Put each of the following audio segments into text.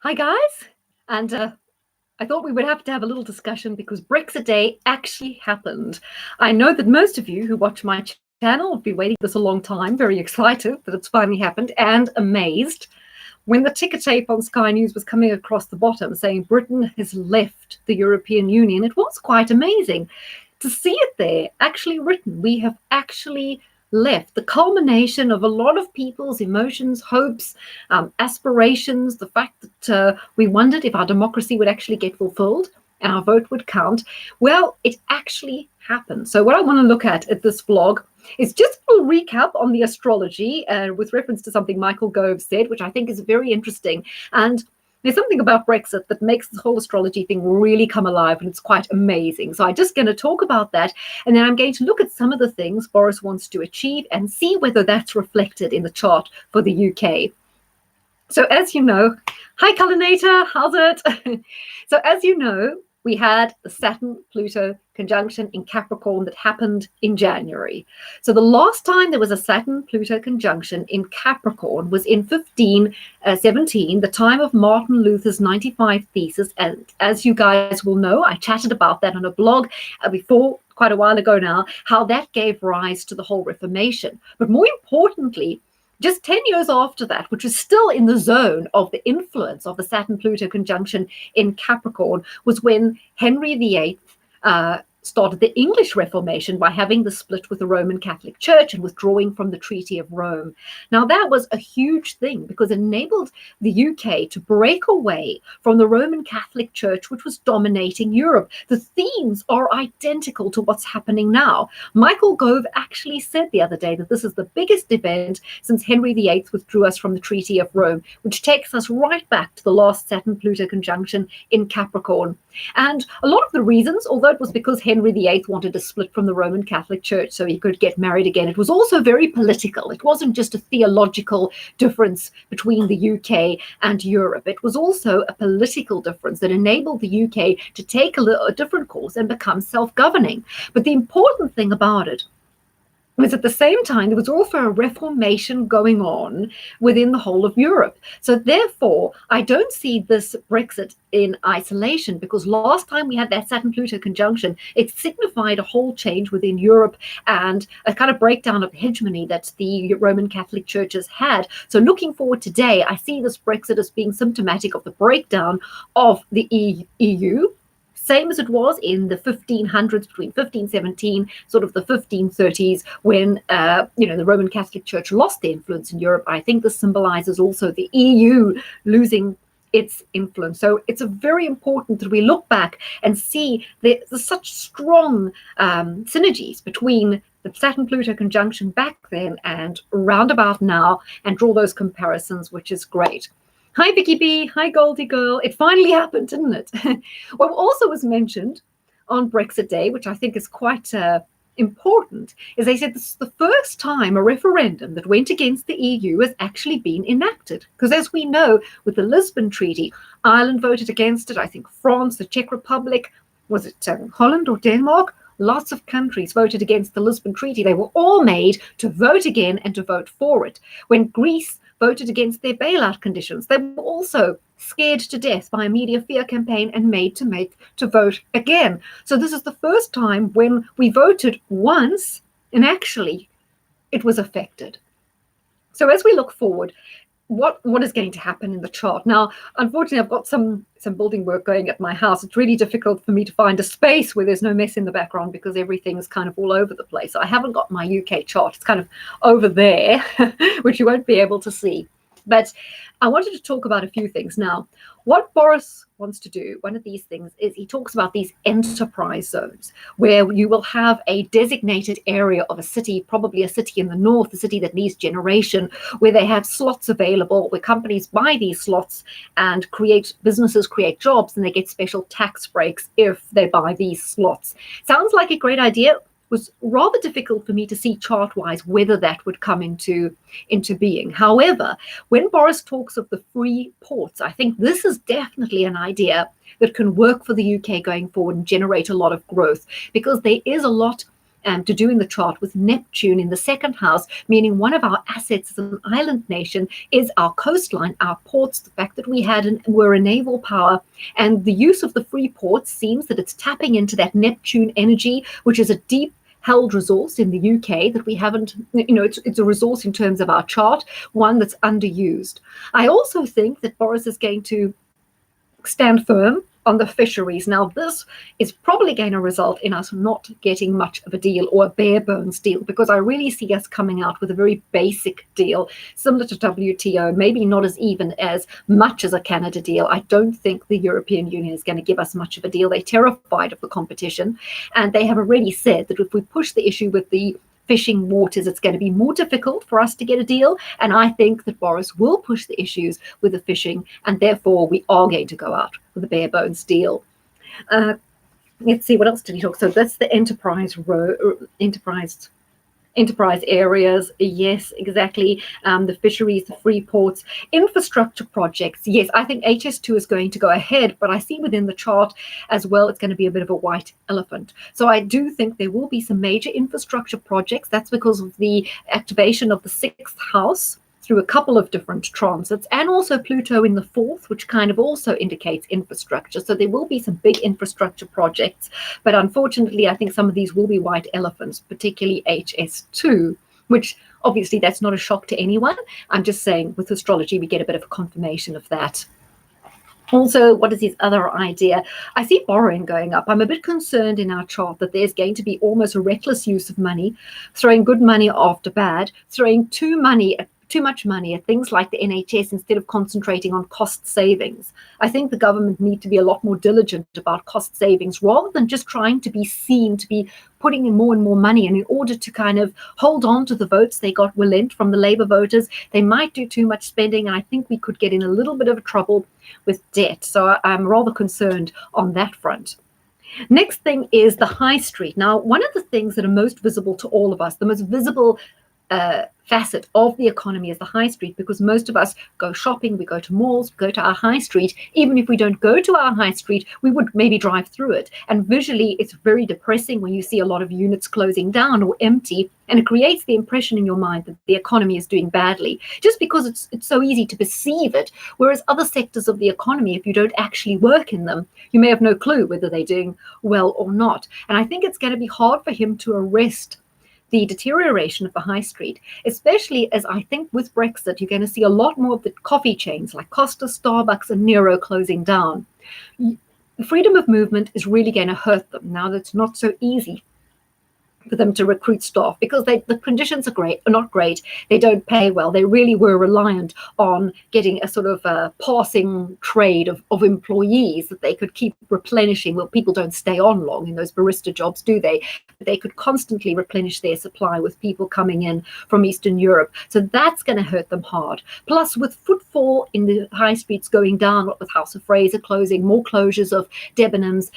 Hi, guys. And I thought we would have to have a little discussion because Brexit Day actually happened. I know that most of you who watch my channel have been waiting this a long time, very excited that it's finally happened and amazed. When the ticker tape on Sky News was coming across the bottom saying Britain has left the European Union, it was quite amazing to see it there actually written. We have actually left, the culmination of a lot of people's emotions, hopes, aspirations, the fact that we wondered if our democracy would actually get fulfilled and our vote would count. Well, it actually happened. So what I want to look at this vlog is just a little recap on the astrology with reference to something Michael Gove said, which I think is very interesting. And there's something about Brexit that makes this whole astrology thing really come alive, and it's quite amazing. So I'm just going to talk about that, and then I'm going to look at some of the things Boris wants to achieve and see whether that's reflected in the chart for the UK. So as you know, hi Culinator, how's it? So as you know, we had the Saturn-Pluto conjunction in Capricorn that happened in January. So the last time there was a Saturn-Pluto conjunction in Capricorn was in 1517, the time of Martin Luther's 95 Thesis. And as you guys will know, I chatted about that on a blog before, quite a while ago now, how that gave rise to the whole Reformation. But more importantly, just 10 years after that, which was still in the zone of the influence of the Saturn-Pluto conjunction in Capricorn, was when Henry VIII started the English Reformation by having the split with the Roman Catholic Church and withdrawing from the Treaty of Rome. Now, that was a huge thing because it enabled the UK to break away from the Roman Catholic Church, which was dominating Europe. The themes are identical to what's happening now. Michael Gove actually said the other day that this is the biggest event since Henry VIII withdrew us from the Treaty of Rome, which takes us right back to the last Saturn-Pluto conjunction in Capricorn. And a lot of the reasons, although it was because Henry VIII wanted to split from the Roman Catholic Church so he could get married again, it was also very political. It wasn't just a theological difference between the UK and Europe. It was also a political difference that enabled the UK to take a different course and become self-governing. But the important thing about it was at the same time, there was also a reformation going on within the whole of Europe. So therefore, I don't see this Brexit in isolation, because last time we had that Saturn-Pluto conjunction, it signified a whole change within Europe and a kind of breakdown of hegemony that the Roman Catholic churches had. So looking forward today, I see this Brexit as being symptomatic of the breakdown of the EU, same as it was in the 1500s, between 1517, sort of the 1530s, when the Roman Catholic Church lost their influence in Europe. I think this symbolizes also the EU losing its influence. So it's very important that we look back and see there's such strong synergies between the Saturn-Pluto conjunction back then and roundabout now, and draw those comparisons, which is great. Hi, Vicky B. Hi, Goldie Girl. It finally happened, didn't it? What also was mentioned on Brexit Day, which I think is quite important, is they said this is the first time a referendum that went against the EU has actually been enacted. Because as we know, with the Lisbon Treaty, Ireland voted against it. I think France, the Czech Republic, was it Holland or Denmark? Lots of countries voted against the Lisbon Treaty. They were all made to vote again and to vote for it. When Greece voted against their bailout conditions, they were also scared to death by a media fear campaign and made to vote again. So this is the first time when we voted once and actually it was affected. So as we look forward, what is going to happen in the chart? Now, unfortunately, I've got some building work going at my house. It's really difficult for me to find a space where there's no mess in the background because everything's kind of all over the place. So I haven't got my UK chart. It's kind of over there, which you won't be able to see. But I wanted to talk about a few things. Now, what Boris wants to do, one of these things, is he talks about these enterprise zones where you will have a designated area of a city, probably a city in the north, a city that needs generation, where they have slots available, where companies buy these slots and businesses create jobs, and they get special tax breaks if they buy these slots. Sounds like a great idea. Was rather difficult for me to see chart-wise whether that would come into being. However, when Boris talks of the free ports, I think this is definitely an idea that can work for the UK going forward and generate a lot of growth, because there is a lot to do in the chart with Neptune in the second house, meaning one of our assets as an island nation is our coastline, our ports, the fact that we're a naval power, and the use of the free ports seems that it's tapping into that Neptune energy, which is a deep held resource in the UK that we haven't, it's a resource in terms of our chart, one that's underused. I also think that Boris is going to stand firm on the fisheries. Now, this is probably going to result in us not getting much of a deal, or a bare bones deal, because I really see us coming out with a very basic deal, similar to WTO, maybe not as even as much as a Canada deal. I don't think the European Union is going to give us much of a deal. They're terrified of the competition, and they have already said that if we push the issue with the fishing waters, it's going to be more difficult for us to get a deal. And I think that Boris will push the issues with the fishing, and therefore we are going to go out with a bare bones deal. Let's see, what else did he talk? So that's the enterprise areas. Yes, exactly. The fisheries, the free ports, infrastructure projects. Yes, I think HS2 is going to go ahead, but I see within the chart as well, it's going to be a bit of a white elephant. So I do think there will be some major infrastructure projects. That's because of the activation of the sixth house through a couple of different transits, and also Pluto in the fourth, which kind of also indicates infrastructure. So there will be some big infrastructure projects, but unfortunately, I think some of these will be white elephants, particularly HS2, which obviously that's not a shock to anyone. I'm just saying with astrology, we get a bit of a confirmation of that. Also, what is his other idea? I see borrowing going up. I'm a bit concerned in our chart that there's going to be almost a reckless use of money, throwing good money after bad, throwing too much money at things like the NHS instead of concentrating on cost savings. I think the government need to be a lot more diligent about cost savings, rather than just trying to be seen to be putting in more and more money. And in order to kind of hold on to the votes they got lent from the Labour voters, they might do too much spending. And I think we could get in a little bit of trouble with debt. So I'm rather concerned on that front. Next thing is the high street. Now, one of the things that are most visible to all of us, the most visible facet of the economy is the high street, because most of us go shopping, we go to malls, we go to our high street. Even if we don't go to our high street, we would maybe drive through it. And visually, it's very depressing when you see a lot of units closing down or empty, and it creates the impression in your mind that the economy is doing badly, just because it's so easy to perceive it. Whereas other sectors of the economy, if you don't actually work in them, you may have no clue whether they're doing well or not. And I think it's going to be hard for him to arrest the deterioration of the high street, especially as I think with Brexit, you're going to see a lot more of the coffee chains like Costa, Starbucks, and Nero closing down. Freedom of movement is really going to hurt them. Now, that's not so easy for them to recruit staff, because the conditions are not great. They don't pay well. They really were reliant on getting a sort of a passing trade of employees that they could keep replenishing. Well, people don't stay on long in those barista jobs, do they? They could constantly replenish their supply with people coming in from Eastern Europe. So that's going to hurt them hard. Plus, with footfall in the high streets going down, what with House of Fraser closing, more closures of Debenhams,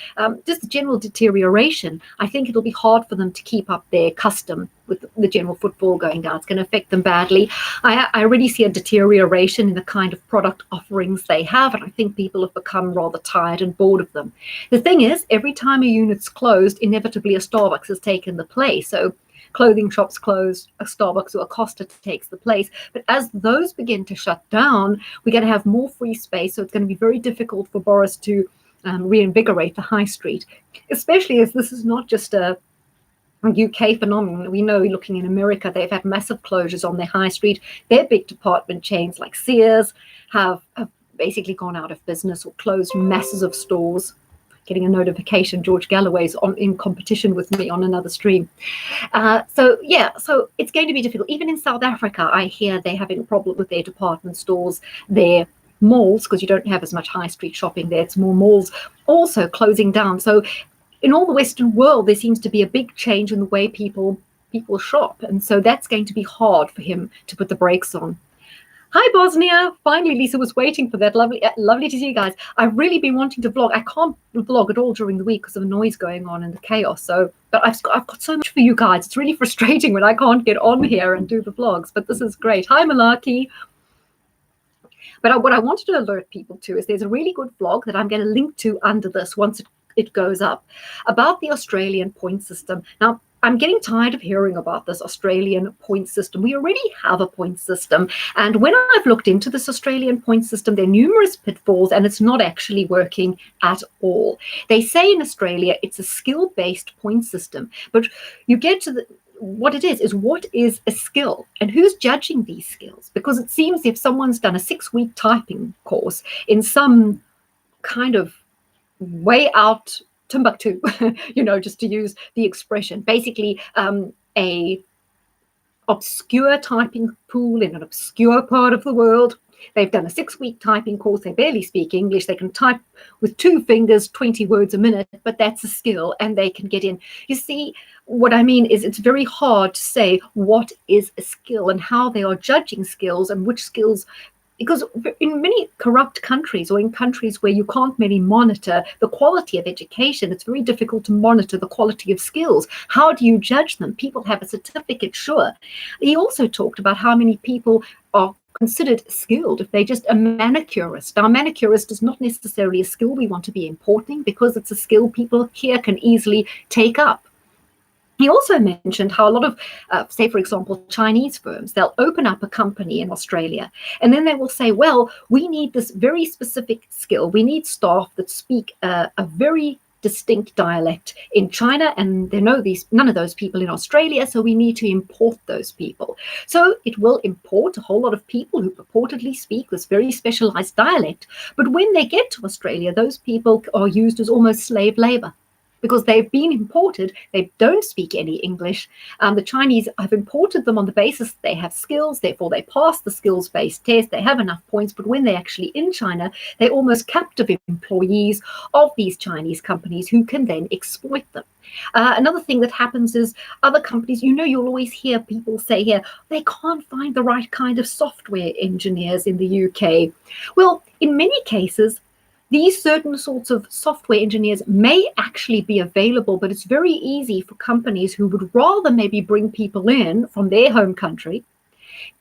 just the general deterioration, I think it'll be hard for them to keep up their custom with the general footfall going down. It's going to affect them badly. I already see a deterioration in the kind of product offerings they have, and I think people have become rather tired and bored of them. The thing is, every time a unit's closed, inevitably a Starbucks has taken the place. So clothing shops close, a Starbucks or a Costa takes the place. But as those begin to shut down, we're going to have more free space. So it's going to be very difficult for Boris to reinvigorate the high street, especially as this is not just a UK phenomenon. We know, looking in America, they've had massive closures on their high street. Their big department chains like Sears have basically gone out of business or closed masses of stores. Getting a notification, George Galloway's in competition with me on another stream. So it's going to be difficult. Even in South Africa, I hear they're having a problem with their department stores, their malls, because you don't have as much high street shopping there. It's more malls also closing down. So in all the Western world, there seems to be a big change in the way people shop. And so that's going to be hard for him to put the brakes on. Hi, Bosnia. Finally, Lisa was waiting for that. Lovely to see you guys. I've really been wanting to vlog. I can't vlog at all during the week because of the noise going on and the chaos. But I've got so much for you guys. It's really frustrating when I can't get on here and do the vlogs. But this is great. Hi, Malarkey. But what I wanted to alert people to is there's a really good vlog that I'm going to link to under this once it goes up, about the Australian point system. Now, I'm getting tired of hearing about this Australian point system. We already have a point system. And when I've looked into this Australian point system, there are numerous pitfalls and it's not actually working at all. They say in Australia, it's a skill-based point system, but you get to what it is what is a skill and who's judging these skills? Because it seems if someone's done a 6-week typing course in some kind of way out Timbuktu, just to use the expression, basically a obscure typing pool in an obscure part of the world. They've done a 6-week typing course. They barely speak English. They can type with 2 fingers 20 words a minute, but that's a skill and they can get in. You see, what I mean is it's very hard to say what is a skill and how they are judging skills and which skills, because in many corrupt countries or in countries where you can't really monitor the quality of education, it's very difficult to monitor the quality of skills. How do you judge them? People have a certificate, sure. He also talked about how many people are considered skilled if they're just a manicurist. Now, a manicurist is not necessarily a skill we want to be importing because it's a skill people here can easily take up. He also mentioned how a lot of, say, for example, Chinese firms, they'll open up a company in Australia, and then they will say, well, we need this very specific skill. We need staff that speak a very distinct dialect in China, and there are none of those people in Australia, so we need to import those people. So it will import a whole lot of people who purportedly speak this very specialized dialect, but when they get to Australia, those people are used as almost slave labor, because they've been imported, they don't speak any English. The Chinese have imported them on the basis that they have skills, therefore they pass the skills-based test, they have enough points, but when they're actually in China, they're almost captive employees of these Chinese companies who can then exploit them. Another thing that happens is other companies, you'll always hear people say here, they can't find the right kind of software engineers in the UK. Well, in many cases, these certain sorts of software engineers may actually be available, but it's very easy for companies who would rather maybe bring people in from their home country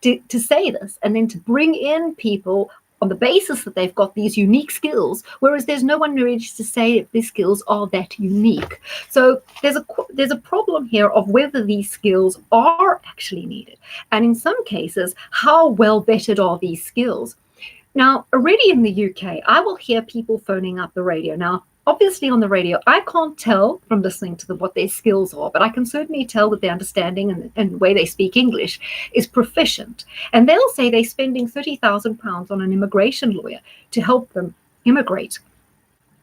to say this, and then to bring in people on the basis that they've got these unique skills, whereas there's no one ready to say if these skills are that unique. So there's a problem here of whether these skills are actually needed. And in some cases, how well vetted are these skills? Now, already in the UK, I will hear people phoning up the radio. Now, obviously on the radio, I can't tell from listening to them what their skills are, but I can certainly tell that their understanding and the way they speak English is proficient. And they'll say they're spending £30,000 on an immigration lawyer to help them immigrate.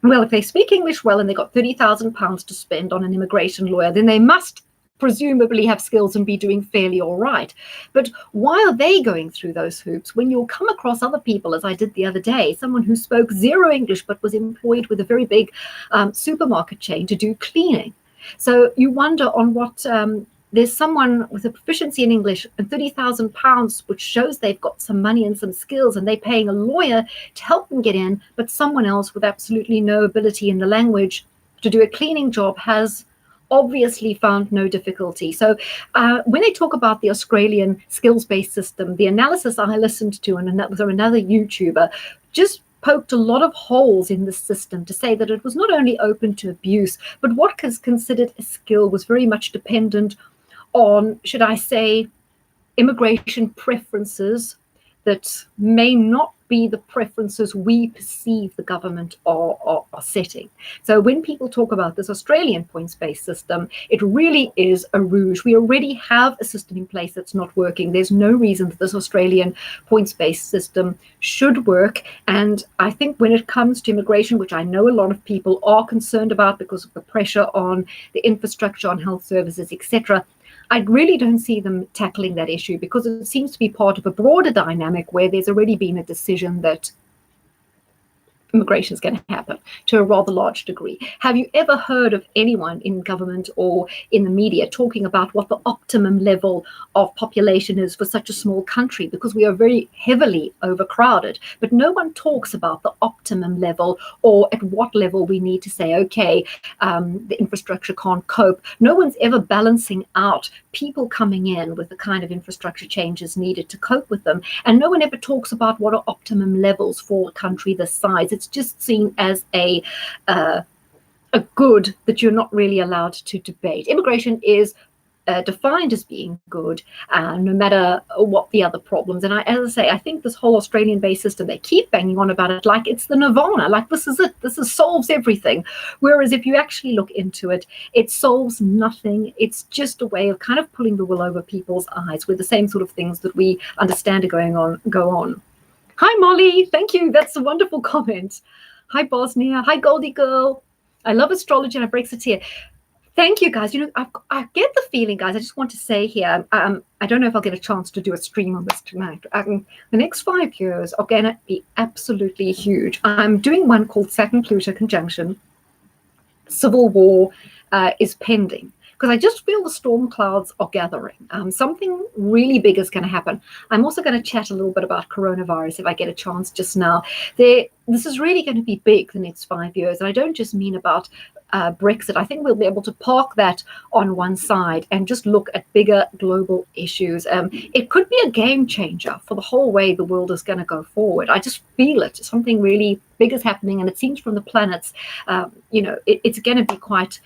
Well, if they speak English well and they've got £30,000 to spend on an immigration lawyer, then they must presumably have skills and be doing fairly all right. But why are they going through those hoops when you'll come across other people, as I did the other day, someone who spoke zero English but was employed with a very big supermarket chain to do cleaning? So you wonder on what there's someone with a proficiency in English and £30,000, which shows they've got some money and some skills, and they're paying a lawyer to help them get in, but someone else with absolutely no ability in the language to do a cleaning job has obviously found no difficulty. So when they talk about the Australian skills-based system, the analysis I listened to, and that was another YouTuber, just poked a lot of holes in the system to say that it was not only open to abuse, but what is considered a skill was very much dependent on, should I say, immigration preferences that may not be the preferences we perceive the government are setting. So when people talk about this Australian points-based system, it really is a rouge. We already have a system in place that's not working. There's no reason that this Australian points-based system should work. And I think when it comes to immigration, which I know a lot of people are concerned about because of the pressure on the infrastructure, on health services, etc., I really don't see them tackling that issue because it seems to be part of a broader dynamic where there's already been a decision that immigration is going to happen to a rather large degree. Have you ever heard of anyone in government or in the media talking about what the optimum level of population is for such a small country? Because we are very heavily overcrowded, but no one talks about the optimum level or at what level we need to say, okay, the infrastructure can't cope. No one's ever balancing out people coming in with the kind of infrastructure changes needed to cope with them. And no one ever talks about what are optimum levels for a country this size. It's just seen as a good that you're not really allowed to debate. Immigration is defined as being good, no matter what the other problems. And as I say, I think this whole Australian-based system, they keep banging on about it like it's the nirvana, like this is it, solves everything. Whereas if you actually look into it, it solves nothing. It's just a way of kind of pulling the wool over people's eyes, where the same sort of things that we understand are go on. Hi, Molly. Thank you. That's a wonderful comment. Hi, Bosnia. Hi, Goldie Girl. I love astrology and I Brexit here. Thank you, guys. I get the feeling, guys, I just want to say here, I don't know if I'll get a chance to do a stream on this tonight. The next 5 years are going to be absolutely huge. I'm doing one called Saturn-Pluto conjunction. Civil war is pending, because I just feel the storm clouds are gathering. Something really big is going to happen. I'm also going to chat a little bit about coronavirus if I get a chance just now. This is really going to be big the next 5 years. And I don't just mean about Brexit. I think we'll be able to park that on one side and just look at bigger global issues. It could be a game changer for the whole way the world is going to go forward. I just feel it. Something really big is happening, and it seems from the planets, it's going to be quite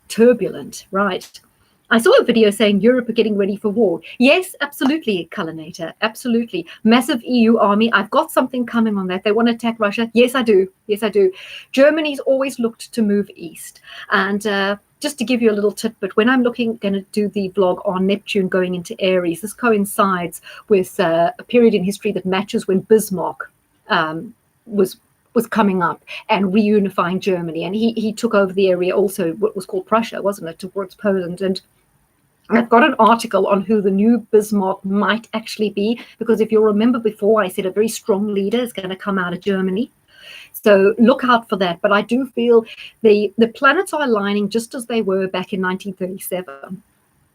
turbulent, right? I saw a video saying Europe are getting ready for war. Yes, absolutely, Culinator, absolutely. Massive EU army. I've got something coming on that. They want to attack Russia. Yes, I do. Yes, I do. Germany's always looked to move east. And just to give you a little tidbit, when I'm going to do the vlog on Neptune going into Aries, this coincides with a period in history that matches when Bismarck was coming up and reunifying Germany. And he took over the area also, what was called Prussia, wasn't it, towards Poland. And I've got an article on who the new Bismarck might actually be, because if you'll remember before, I said a very strong leader is going to come out of Germany. So look out for that. But I do feel the planets are aligning just as they were back in 1937.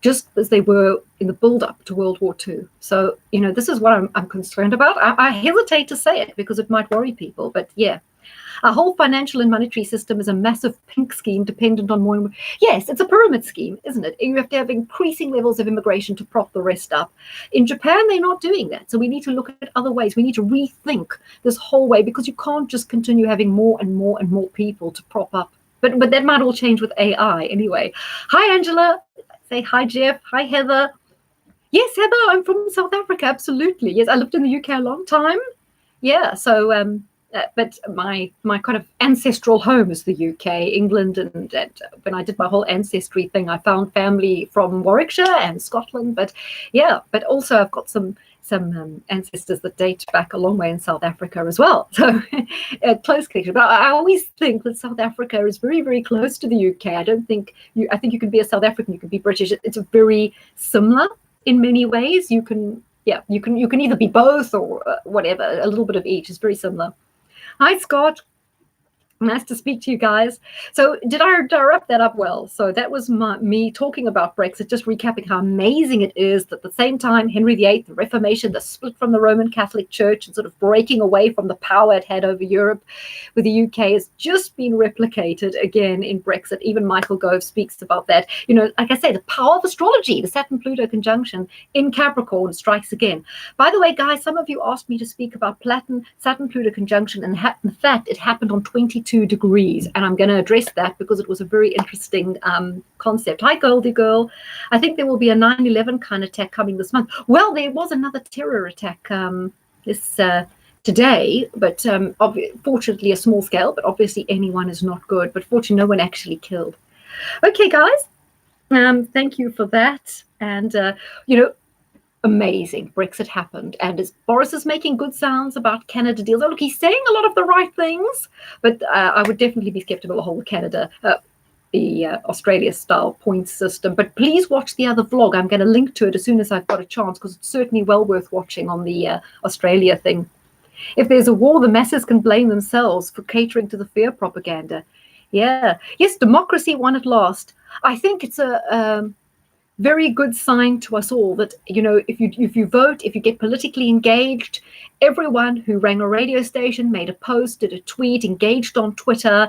Just as they were in the build-up to World War II. So, this is what I'm concerned about. I hesitate to say it because it might worry people, but yeah. Our whole financial and monetary system is a massive pink scheme dependent on more and more. Yes, it's a pyramid scheme, isn't it? You have to have increasing levels of immigration to prop the rest up. In Japan, they're not doing that. So we need to look at other ways. We need to rethink this whole way, because you can't just continue having more and more and more people to prop up. But that might all change with AI anyway. Hi, Angela. Say hi, Jeff. Hi, Heather. Yes, Heather, I'm from South Africa. Absolutely. Yes, I lived in the UK a long time. Yeah, so, but my kind of ancestral home is the UK, England. And when I did my whole ancestry thing, I found family from Warwickshire and Scotland. But yeah, but also I've got some ancestors that date back a long way in South Africa as well. So close connection. But I always think that South Africa is very, very close to the UK. I think you can be a South African, you can be British. It's very similar in many ways. You can either be both or whatever, a little bit of each. It's very similar. Hi, Scott. Nice to speak to you guys. So did I wrap that up well? So that was me talking about Brexit, just recapping how amazing it is that at the same time, Henry VIII, the Reformation, the split from the Roman Catholic Church and sort of breaking away from the power it had over Europe with the UK has just been replicated again in Brexit. Even Michael Gove speaks about that. Like I say, the power of astrology, the Saturn-Pluto conjunction in Capricorn strikes again. By the way, guys, some of you asked me to speak about Saturn-Pluto conjunction, and in fact, it happened on 22 degrees, and I'm going to address that because it was a very interesting concept. Hi, Goldie Girl. I think there will be a 9/11 kind of attack coming this month. Well, there was another terror attack today, but fortunately a small scale, but obviously anyone is not good, but fortunately no one actually killed. Okay, guys, thank you for that. And amazing. Brexit happened, and as Boris is making good sounds about Canada deals. Oh, look, he's saying a lot of the right things, but I would definitely be skeptical of the whole Canada, the Australia-style points system. But please watch the other vlog. I'm going to link to it as soon as I've got a chance, because it's certainly well worth watching on the Australia thing. If there's a war, the masses can blame themselves for catering to the fear propaganda. Yeah. Yes, democracy won at last. I think it's a very good sign to us all that, if you vote, if you get politically engaged, everyone who rang a radio station, made a post, did a tweet, engaged on Twitter,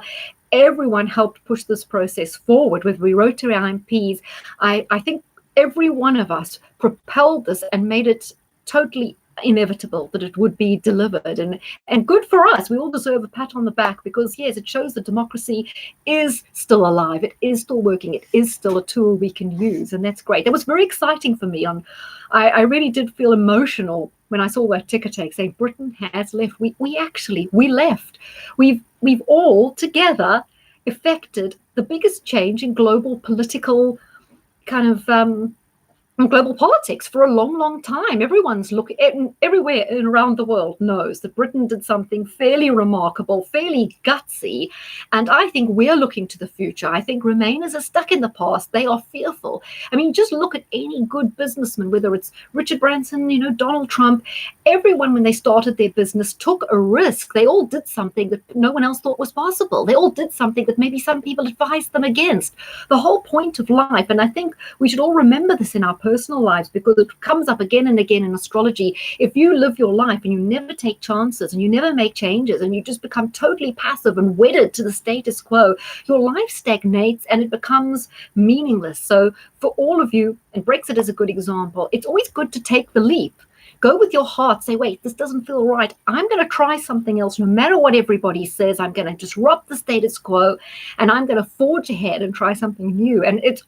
everyone helped push this process forward. With we wrote to our MPs, I think every one of us propelled this and made it totally inevitable, that it would be delivered, and good for us. We all deserve a pat on the back, because yes, it shows that democracy is still alive, it is still working, it is still a tool we can use, and that's great. That was very exciting for me. I really did feel emotional when I saw that ticker tape saying Britain has left. We left. We've all together effected the biggest change in global political kind of global politics for a long, long time. Everyone's looking at, everywhere and around the world knows that Britain did something fairly remarkable, fairly gutsy. And I think we're looking to the future. I think Remainers are stuck in the past. They are fearful. I mean, just look at any good businessman, whether it's Richard Branson, Donald Trump. Everyone, when they started their business, took a risk. They all did something that no one else thought was possible. They all did something that maybe some people advised them against. The whole point of life, and I think we should all remember this in our personal lives, because it comes up again and again in astrology. If you live your life and you never take chances and you never make changes and you just become totally passive and wedded to the status quo, your life stagnates and it becomes meaningless. So for all of you, and Brexit is a good example, it's always good to take the leap. Go with your heart, say, wait, this doesn't feel right. I'm going to try something else. No matter what everybody says, I'm going to disrupt the status quo and I'm going to forge ahead and try something new. And it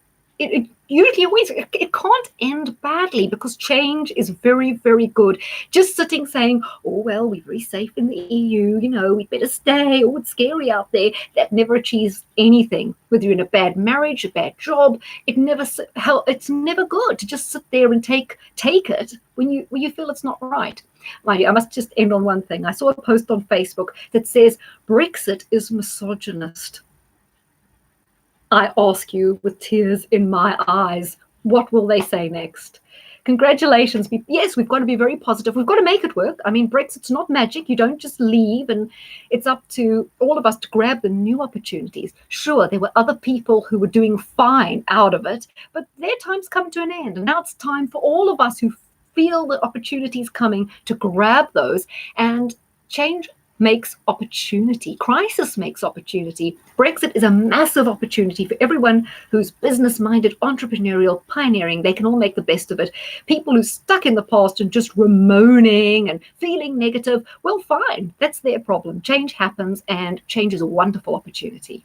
usually always, it can't end badly, because change is very, very good. Just sitting saying, oh, well, we're very safe in the EU, we'd better stay, oh, it's scary out there, that never achieves anything. Whether you're in a bad marriage, a bad job, it's never good to just sit there and take it when you feel it's not right. Mind you, I must just end on one thing. I saw a post on Facebook that says Brexit is misogynist. I ask you with tears in my eyes, what will they say next? Congratulations. Yes, we've got to be very positive. We've got to make it work. I mean, Brexit's not magic. You don't just leave, and it's up to all of us to grab the new opportunities. Sure, there were other people who were doing fine out of it, but their time's come to an end. And now it's time for all of us who feel the opportunities coming to grab those. And change makes opportunity. Crisis makes opportunity. Brexit is a massive opportunity for everyone who's business-minded, entrepreneurial, pioneering. They can all make the best of it. People who stuck in the past and just were moaning and feeling negative, well, fine. That's their problem. Change happens, and change is a wonderful opportunity.